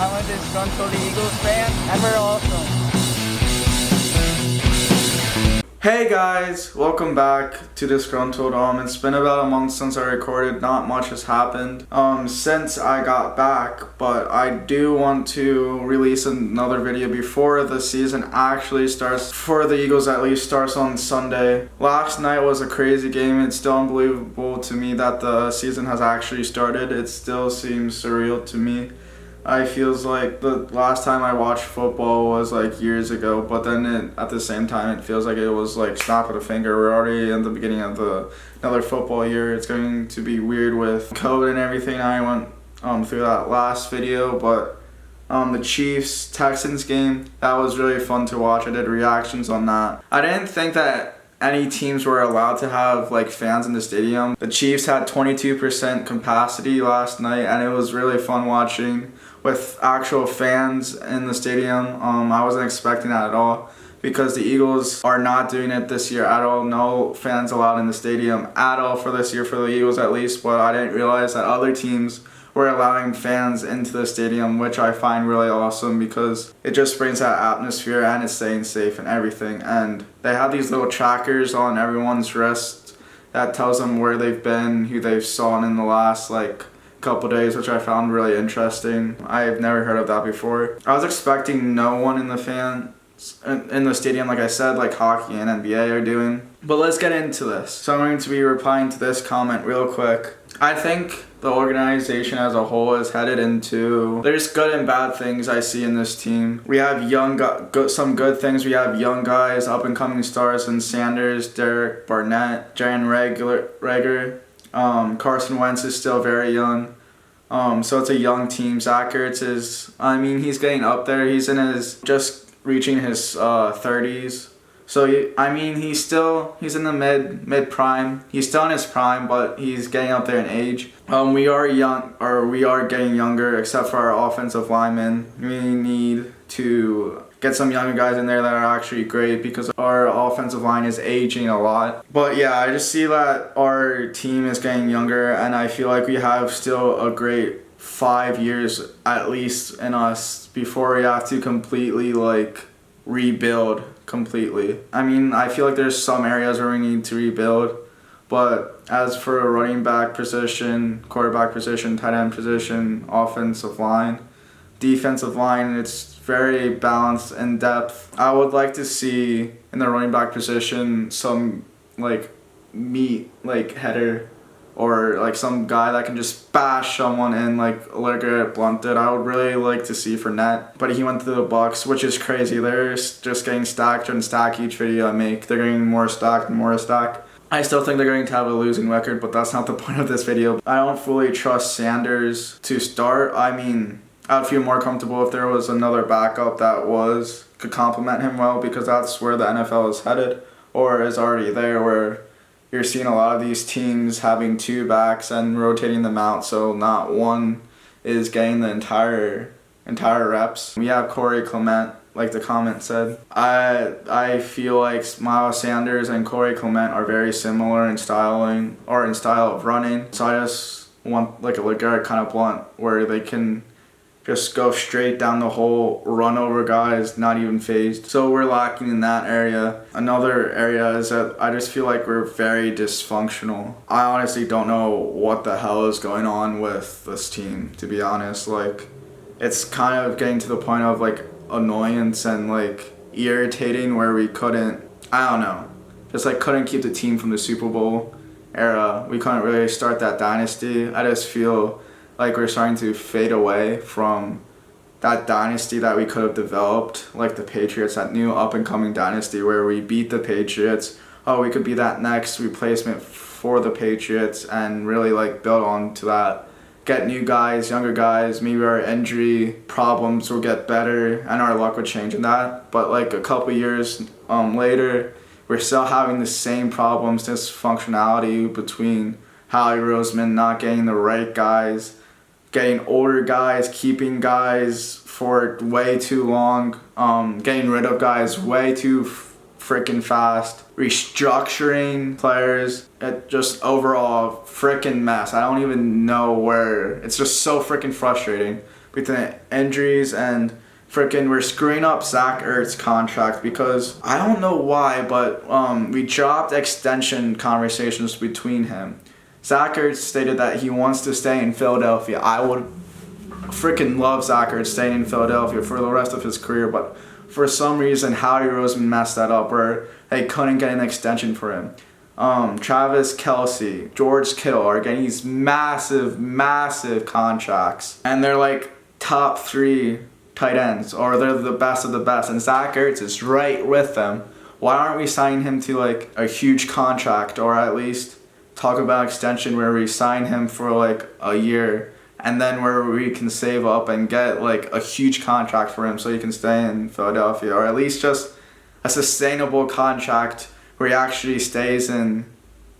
I'm a Dysfunctional Eagles fan, and we're awesome. Hey guys, welcome back to Disgruntled. It's been about a month since I recorded. Not much has happened since I got back, but I do want to release another video before the season actually starts. For the Eagles, at least, starts on Sunday. Last night was a crazy game. It's still unbelievable to me that the season has actually started. It still seems surreal to me. I feels like the last time I watched football was like years ago, but then at the same time it feels like it was like snap of a finger. We're already in the beginning of another football year. It's going to be weird with COVID and everything. I went through that last video, but the Chiefs-Texans game, that was really fun to watch. I did reactions on that. I didn't think that any teams were allowed to have like fans in the stadium. The Chiefs had 22% capacity last night, and it was really fun watching with actual fans in the stadium. I wasn't expecting that at all because the Eagles are not doing it this year at all. No fans allowed in the stadium at all for this year, for the Eagles at least, but I didn't realize that other teams were allowing fans into the stadium, which I find really awesome because it just brings that atmosphere and it's staying safe and everything. And they have these little trackers on everyone's wrist that tells them where they've been, who they've saw in the last like couple days, which I found really interesting. I've never heard of that before. I was expecting no one in the stadium, like I said, like hockey and NBA are doing. But let's get into this. So I'm going to be replying to this comment real quick. I think the organization as a whole is headed into, there's good and bad things I see in this team. We have some good things. We have young guys, up and coming stars in Sanders, Derek Barnett, Jaren Reagor. Carson Wentz is still very young. So it's a young team. Zach Ertz he's getting up there. He's just reaching his 30s. So he's in the mid prime. He's still in his prime, but he's getting up there in age. We are getting younger, except for our offensive linemen. We need to get some younger guys in there that are actually great because our offensive line is aging a lot. But yeah, I just see that our team is getting younger, and I feel like we have still a great 5 years at least in us before we have to completely rebuild completely. I feel like there's some areas where we need to rebuild, but as for a running back position, quarterback position, tight end position, offensive line, defensive line, it's very balanced in depth. I would like to see in the running back position some meat header or some guy that can just bash someone in Garrett Blunt did. I would really like to see Fournette, but he went to the Bucks, which is crazy. They're just getting stacked and stacked each video I make. They're getting more stacked and more stacked. I still think they're going to have a losing record, but that's not the point of this video. I don't fully trust Sanders to start. I'd feel more comfortable if there was another backup that could complement him well, because that's where the NFL is headed, or is already there, where you're seeing a lot of these teams having two backs and rotating them out, so not one is getting the entire reps. We have Corey Clement, like the comment said. I feel like Miles Sanders and Corey Clement are very similar in style of running. So I just want a LeGarrette kind of Blunt where they can just go straight down the hole, run over guys, not even phased. So we're lacking in that area. Another area is that I just feel like we're very dysfunctional. I honestly don't know what the hell is going on with this team, to be honest. It's kind of getting to the point of annoyance and irritating, where we couldn't keep the team from the Super Bowl era. We couldn't really start that dynasty. I just feel like we're starting to fade away from that dynasty that we could have developed, like the Patriots, that new up-and-coming dynasty where we beat the Patriots. We could be that next replacement for the Patriots and really build on to that. Get new guys, younger guys, maybe our injury problems will get better and our luck would change in that. But a couple years later, we're still having the same problems, dysfunctionality between Howie Roseman not getting the right guys, getting older guys, keeping guys for way too long, getting rid of guys way too freaking fast, restructuring players. It just overall freaking mess. I don't even know where. It's just so freaking frustrating. between injuries and freaking we're screwing up Zach Ertz's contract because I don't know why, but we dropped extension conversations between him. Zach Ertz stated that he wants to stay in Philadelphia. I would freaking love Zach Ertz staying in Philadelphia for the rest of his career, but for some reason Howie Roseman messed that up where they couldn't get an extension for him. Travis Kelce, George Kittle are getting these massive contracts, and they're like top 3 tight ends, or they're the best of the best, and Zach Ertz is right with them. Why aren't we signing him to like a huge contract, or at least talk about extension where we sign him for like a year, and then where we can save up and get like a huge contract for him so he can stay in Philadelphia, or at least just a sustainable contract where he actually stays in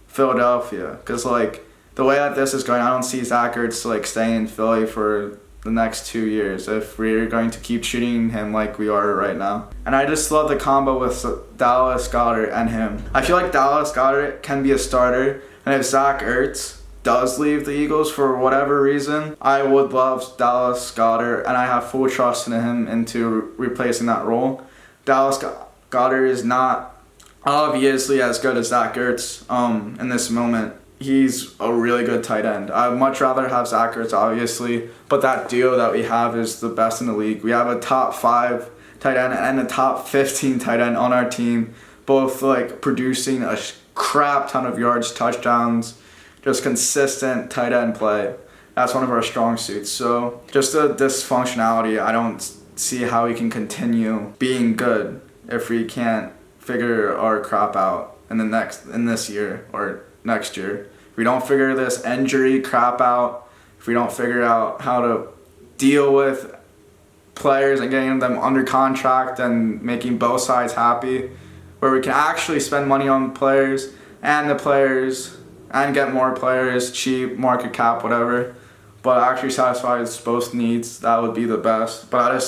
Philadelphia. Because like the way that this is going, I don't see Zach Ertz like staying in Philly for the next 2 years if we're going to keep treating him like we are right now. And I just love the combo with Dallas Goedert and him. I feel like Dallas Goedert can be a starter, and if Zach Ertz does leave the Eagles for whatever reason, I would love Dallas Goedert, and I have full trust in him into replacing that role. Dallas Goedert is not obviously as good as Zach Ertz in this moment. He's a really good tight end. I'd much rather have Zach Ertz, obviously, but that duo that we have is the best in the league. We have a top 5 tight end and a top 15 tight end on our team, both like producing a crap ton of yards, touchdowns, just consistent tight end play. That's one of our strong suits. So just the dysfunctionality, I don't see how we can continue being good if we can't figure our crap out in this year or next year. If we don't figure this injury crap out, if we don't figure out how to deal with players and getting them under contract and making both sides happy, where we can actually spend money on players and get more players, cheap, market cap, whatever, but actually satisfies both needs, that would be the best. But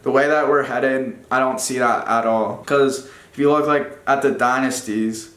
the way that we're headed, I don't see that at all. Because if you look like at the dynasties,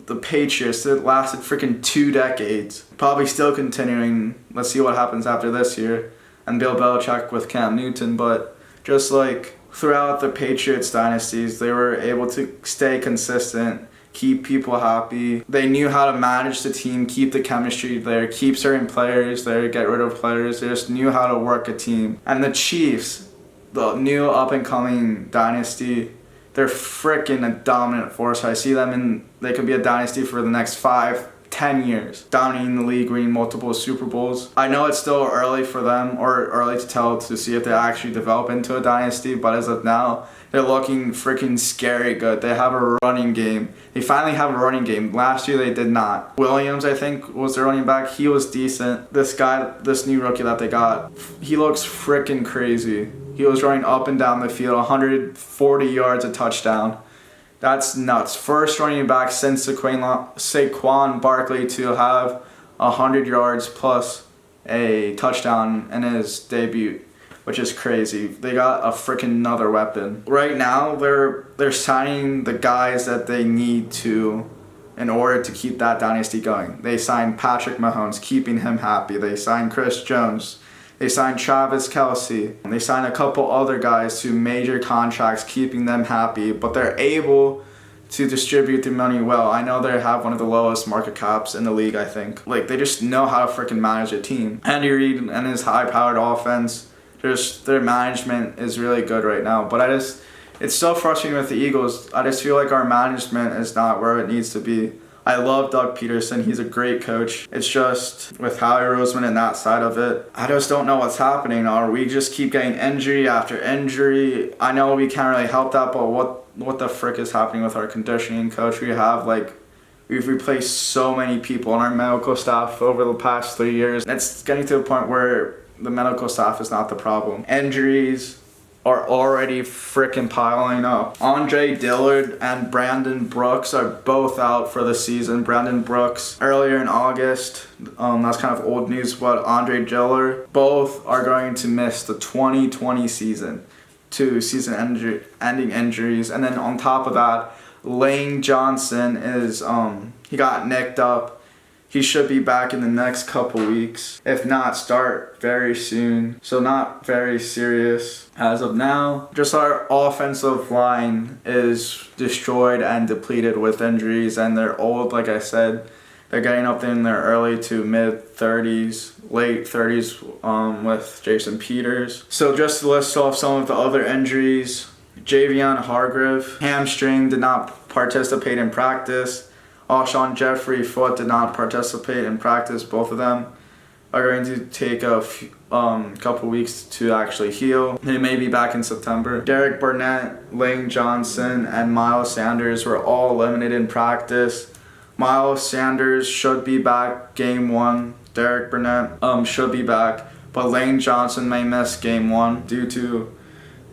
the Patriots, it lasted freaking 2 decades. Probably still continuing. Let's see what happens after this year. And Bill Belichick with Cam Newton. But just like throughout the Patriots dynasties, they were able to stay consistent, keep people happy. They knew how to manage the team, keep the chemistry there, keep certain players there, get rid of players. They just knew how to work a team. And the Chiefs, the new up-and-coming dynasty, they're freaking a dominant force. I see them they could be a dynasty for the next 5-10 years, dominating the league, winning multiple Super Bowls. I know it's still early for them, or early to tell to see if they actually develop into a dynasty, but as of now, they're looking freaking scary good. They have a running game. They finally have a running game. Last year they did not. Williams, I think, was their running back. He was decent. This new rookie that they got, he looks freaking crazy. He was running up and down the field, 140 yards a touchdown. That's nuts. First running back since Saquon Barkley to have 100 yards plus a touchdown in his debut, which is crazy. They got a freaking another weapon. Right now, they're signing the guys that they need to in order to keep that dynasty going. They signed Patrick Mahomes, keeping him happy. They signed Chris Jones. They signed Travis Kelce. They signed a couple other guys to major contracts, keeping them happy, but they're able to distribute their money well. I know they have one of the lowest market caps in the league, I think. Like, they just know how to freaking manage a team. Andy Reid and his high-powered offense, their management is really good right now. But it's so frustrating with the Eagles. I just feel like our management is not where it needs to be. I love Doug Peterson. He's a great coach. It's just with Howie Roseman and that side of it, I just don't know what's happening. Or we just keep getting injury after injury. I know we can't really help that, but what the frick is happening with our conditioning coach? We've replaced so many people on our medical staff over the past 3 years. It's getting to a point where the medical staff is not the problem. Injuries are already freaking piling up. Andre Dillard and Brandon Brooks are both out for the season. Brandon Brooks earlier in August, that's kind of old news, but Andre Dillard, both are going to miss the 2020 season to season-ending injuries. And then on top of that, Lane Johnson he got nicked up He should be back in the next couple weeks. If not, start very soon. So not very serious as of now. Just our offensive line is destroyed and depleted with injuries, and they're old, like I said. They're getting up in their early to mid 30s, late 30s with Jason Peters. So just to list off some of the other injuries, Javion Hargrave, hamstring, did not participate in practice. Alshon Jeffrey, foot, did not participate in practice. Both of them are going to take a couple weeks to actually heal. They may be back in September. Derek Barnett, Lane Johnson, and Miles Sanders were all limited in practice. Miles Sanders should be back game 1. Derek Barnett should be back, but Lane Johnson may miss game 1 due to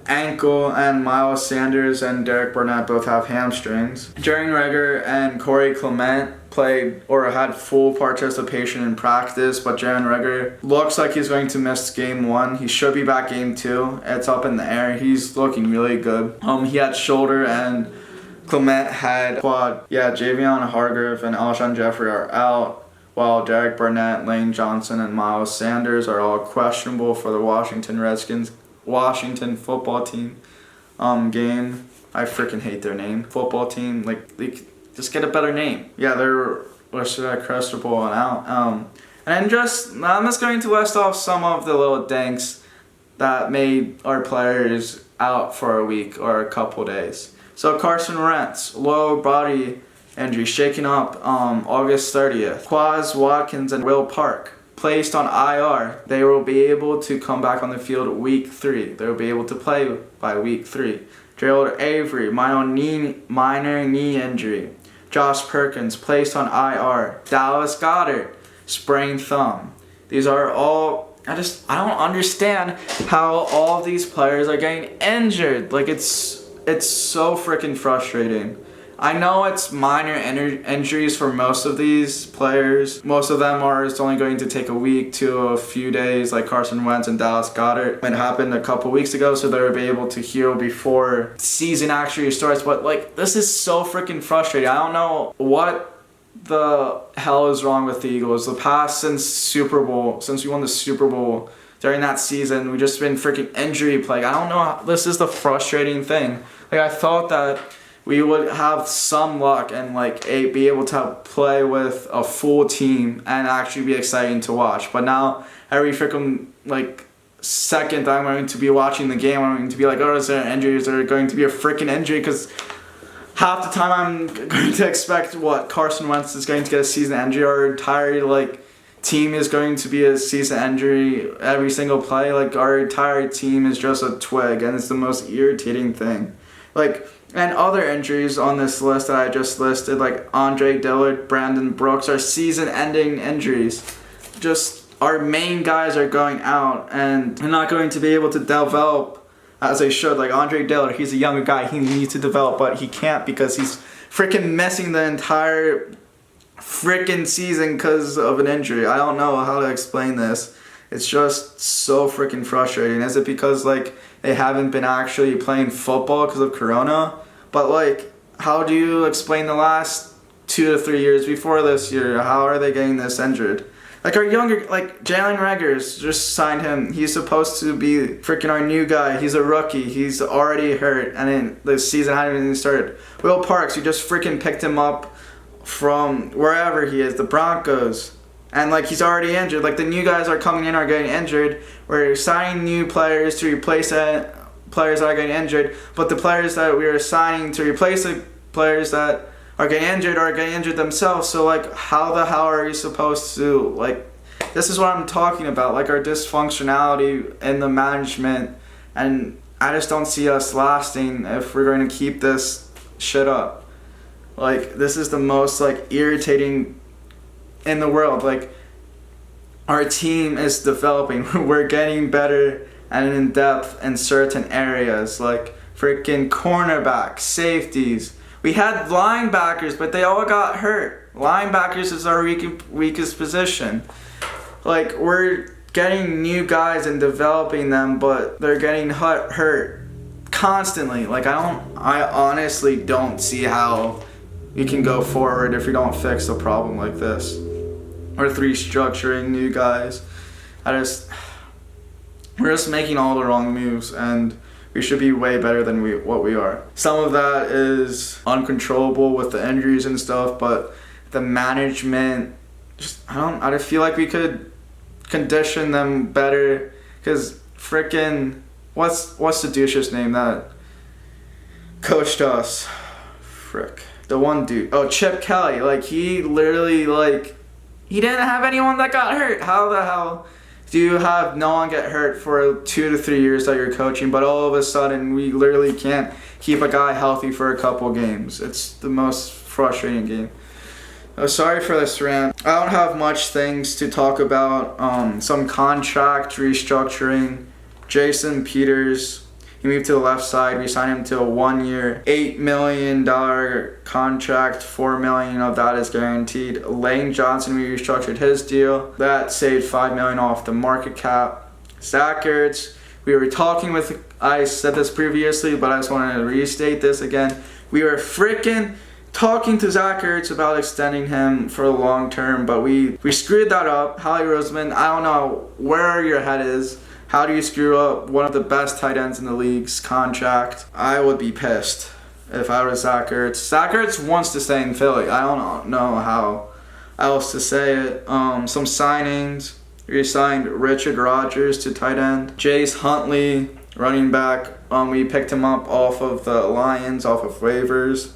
ankle, and Miles Sanders and Derek Barnett both have hamstrings. Jaren Reagor and Corey Clement played or had full participation in practice, but Jaren Reagor looks like he's going to miss game 1. He should be back game 2. It's up in the air. He's looking really good. He had shoulder and Clement had quad. Yeah, Javion Hargrave and Alshon Jeffrey are out, while Derek Barnett, Lane Johnson, and Miles Sanders are all questionable for the Washington football team game. I freaking hate their name. Football team, just get a better name. Yeah, they're listed at questionable and out. And I'm just going to list off some of the little dinks that made our players out for a week or a couple days. So Carson Wentz, low body injury, shaken up August 30th. Quaz Watkins and Will Park placed on IR. They will be able to come back on the field week 3. They will be able to play by week 3. Gerald Avery, minor knee injury. Josh Perkins, placed on IR. Dallas Goedert, sprained thumb. These are all, I don't understand how all of these players are getting injured. It's so freaking frustrating. I know it's minor injuries for most of these players. Most of them it's only going to take a week to a few days, like Carson Wentz and Dallas Goedert. It happened a couple weeks ago, so they'll be able to heal before season actually starts. But this is so freaking frustrating. I don't know what the hell is wrong with the Eagles. Since we won the Super Bowl, during that season, we've just been freaking injury plagued. I don't know. This is the frustrating thing. I thought that we would have some luck and be able to play with a full team and actually be exciting to watch. But now every freaking second I'm going to be watching the game, I'm going to be oh, is there an injury? Is there going to be a freaking injury? Because half the time I'm going to expect Carson Wentz is going to get a season injury, or our entire team is going to be a season injury every single play. Our entire team is just a twig, and it's the most irritating thing. And other injuries on this list that I just listed, Andre Dillard, Brandon Brooks, are season-ending injuries. Just our main guys are going out, and they're not going to be able to develop as they should. Andre Dillard, he's a younger guy. He needs to develop, but he can't because he's freaking missing the entire freaking season because of an injury. I don't know how to explain this. It's just so freaking frustrating. Is it because they haven't been actually playing football because of Corona? But how do you explain the last 2 to 3 years before this year? How are they getting this injured? Our younger, Jalen Reagor's just signed him. He's supposed to be freaking our new guy. He's a rookie. He's already hurt, and then the season hadn't even started. Will Parks, you just freaking picked him up from wherever he is, the Broncos. And he's already injured. The new guys are coming in are getting injured. We're signing new players to replace players that are getting injured. But the players that we are signing to replace the players that are getting injured themselves. So how the hell are you supposed to this is what I'm talking about. Our dysfunctionality in the management, and I just don't see us lasting if we're going to keep this shit up. This is the most irritating in the world. Our team is developing. We're getting better and in depth in certain areas, freaking cornerbacks, safeties. We had linebackers, but they all got hurt. Linebackers is our weakest position. We're getting new guys and developing them, but they're getting hurt constantly. I honestly don't see how we can go forward if we don't fix a problem like this. We're restructuring new guys. We're just making all the wrong moves, and we should be way better than what we are. Some of that is uncontrollable with the injuries and stuff, but the management, I just feel like we could condition them better. Cause frickin', what's the douche's name that coached us? Frick, the one dude. Oh, Chip Kelly. Like, he literally, like, he didn't have anyone that got hurt. How the hell do you have no one get hurt for 2 to 3 years that you're coaching, but all of a sudden we literally can't keep a guy healthy for a couple games? It's the most frustrating game. Sorry for this rant. I don't have much things to talk about. Some contract restructuring. Jason Peters, he moved to the left side. We signed him to a 1-year, $8 million contract. $4 million of that is guaranteed. Lane Johnson, we restructured his deal. That saved $5 million off the market cap. Zach Ertz, I said this previously, but I just wanted to restate this again. We were freaking talking to Zach Ertz about extending him for the long term, but we screwed that up. Howie Roseman, I don't know where your head is. How do you screw up one of the best tight ends in the league's contract? I would be pissed if I was Zach Ertz. Zach Ertz wants to stay in Philly. I don't know how else to say it. Some signings. We signed Richard Rodgers to tight end. Jace Huntley, running back. We picked him up off of the Lions, off of waivers.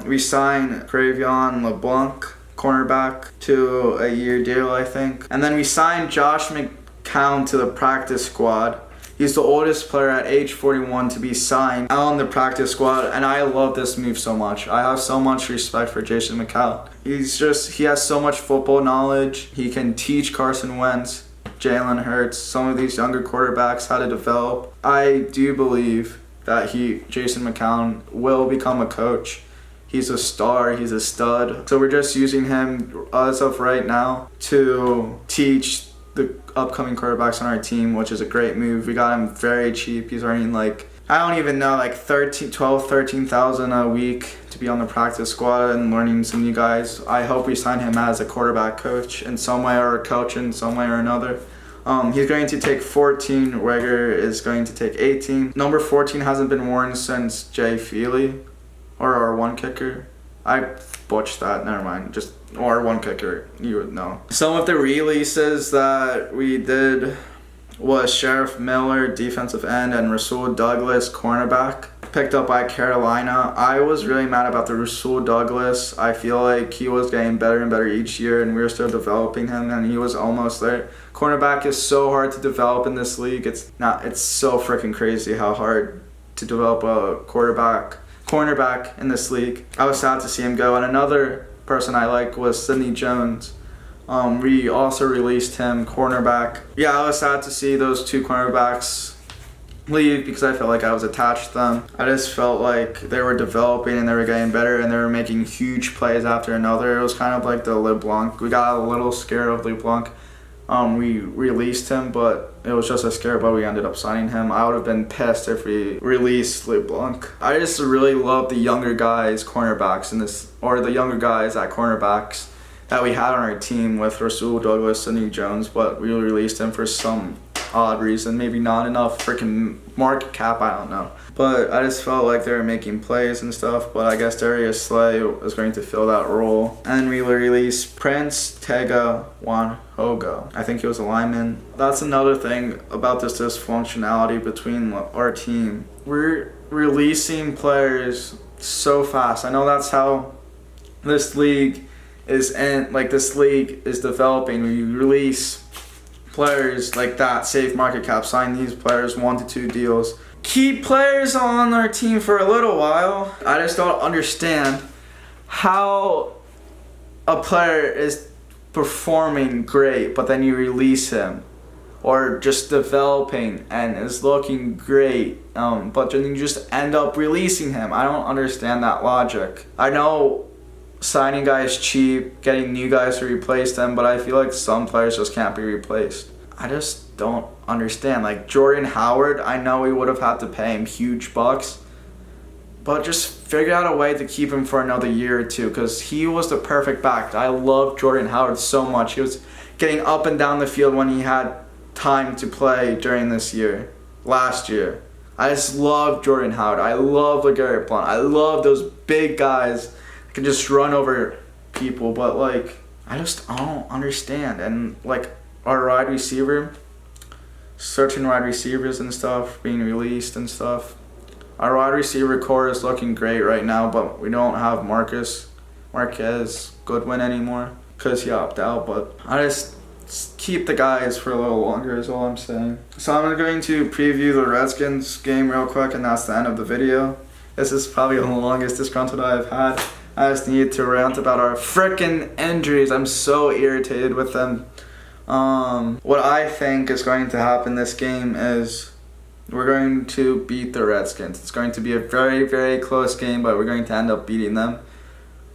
We signed Cravion LeBlanc, cornerback, to a year deal, I think. And then we signed Josh McCown to the practice squad. He's the oldest player at age 41 to be signed on the practice squad, and I love this move so much. I have so much respect for Jason McCown. He has so much football knowledge. He can teach Carson Wentz, Jalen Hurts, some of these younger quarterbacks how to develop. I do believe that Jason McCown will become a coach. He's a star, he's a stud. So we're just using him as of right now to teach the upcoming quarterbacks on our team, which is a great move. We got him very cheap. He's earning like 13,000 a week to be on the practice squad and learning some new guys. I hope we sign him as a quarterback coach in some way, or a coach in some way or another. He's going to take 14. Weger is going to take 18. Number 14 hasn't been worn since Jay Feely, or our one kicker. I botched that, never mind. Or one kicker, you would know. Some of the releases that we did was Sheriff Miller, defensive end, and Rasul Douglas, cornerback, picked up by Carolina. I was really mad about the Rasul Douglas. I feel like he was getting better and better each year, and we were still developing him, and he was almost there. Cornerback is so hard to develop in this league. It's so freaking crazy how hard to develop a cornerback in this league. I was sad to see him go. And another person I liked was Sidney Jones. We also released him, cornerback. Yeah, I was sad to see those two cornerbacks leave because I felt like I was attached to them. I just felt like they were developing and they were getting better and they were making huge plays after another. It was kind of like the LeBlanc. We got a little scared of LeBlanc. We released him, but it was just a scare, but we ended up signing him. I would have been pissed if we released LeBlanc. I just really love the younger guys, cornerbacks in this, or the younger guys at cornerbacks that we had on our team with Rasul Douglas, Sidney Jones, but we released him for some odd reason. Maybe not enough freaking market cap, I don't know. But I just felt like they were making plays and stuff, but I guess Darius Slay was going to fill that role. And we released Prince Tega Wanhogo. I think he was a lineman. That's another thing about this dysfunctionality between our team. We're releasing players so fast. I know that's how this league is developing. We release players like that, save market cap, sign these players 1 to 2 deals, keep players on our team for a little while. I just don't understand how a player is performing great, but then you release him, or just developing and is looking great, but then you just end up releasing him. I don't understand that logic. I know signing guys cheap, getting new guys to replace them, but I feel like some players just can't be replaced. I just don't understand. Like Jordan Howard, I know we would have had to pay him huge bucks, but just figure out a way to keep him for another year or two, because he was the perfect back. I love Jordan Howard so much. He was getting up and down the field when he had time to play during last year. I just love Jordan Howard. I love LeGarrette Blount. I love those big guys that can just run over people, but like, I don't understand. And like, our wide receiver, certain wide receivers and stuff being released and stuff. Our wide receiver core is looking great right now, but we don't have Marquez Goodwin anymore because he opted out. But I just keep the guys for a little longer is all I'm saying. So I'm going to preview the Redskins game real quick, and that's the end of the video. This is probably the longest disgruntled I've had. I just need to rant about our frickin' injuries. I'm so irritated with them. What I think is going to happen this game is we're going to beat the Redskins. It's going to be a very, very close game, but we're going to end up beating them.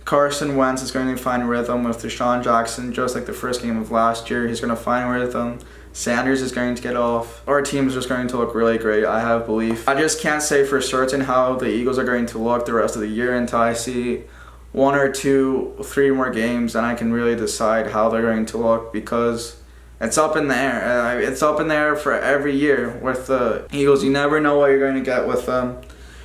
Carson Wentz is going to find rhythm with Deshaun Jackson, just like the first game of last year. He's going to find rhythm. Sanders is going to get off. Our team is just going to look really great. I have belief. I just can't say for certain how the Eagles are going to look the rest of the year until I see 1 or 2, 3 more games, and I can really decide how they're going to look, because it's up in the air. It's up in the air for every year with the Eagles. You never know what you're going to get with them.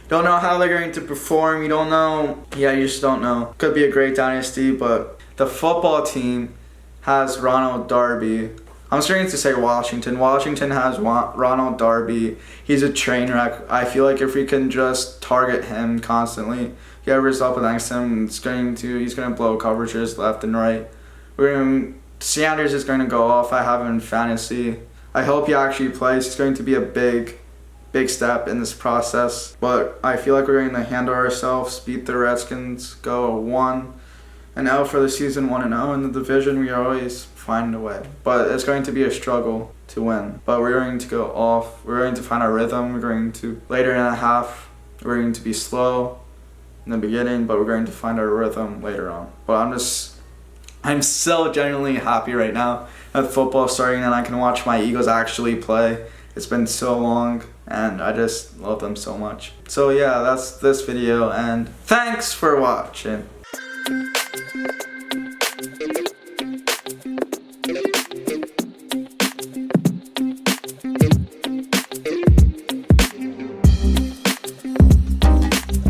You don't know how they're going to perform. You don't know. Yeah, you just don't know. Could be a great dynasty, but the football team has Ronald Darby. I'm starting to say Washington. Washington has Ronald Darby. He's a train wreck. I feel like if we can just target him constantly, whoever's up against him, he's going to blow coverages left and right. Sanders is going to go off. I have him in fantasy. I hope he actually plays. He's going to be a big step in this process. But I feel like we're going to handle ourselves, beat the Redskins, go 1-0 for the season, 1-0 in the division. We always find a way. But it's going to be a struggle to win. But we're going to go off. We're going to find our rhythm. We're going to, later in the half, we're going to be slow in the beginning, but we're going to find our rhythm later on. But I'm so genuinely happy right now that football starting and I can watch my Eagles actually play. It's been so long and I just love them so much. So yeah, that's this video, and thanks for watching.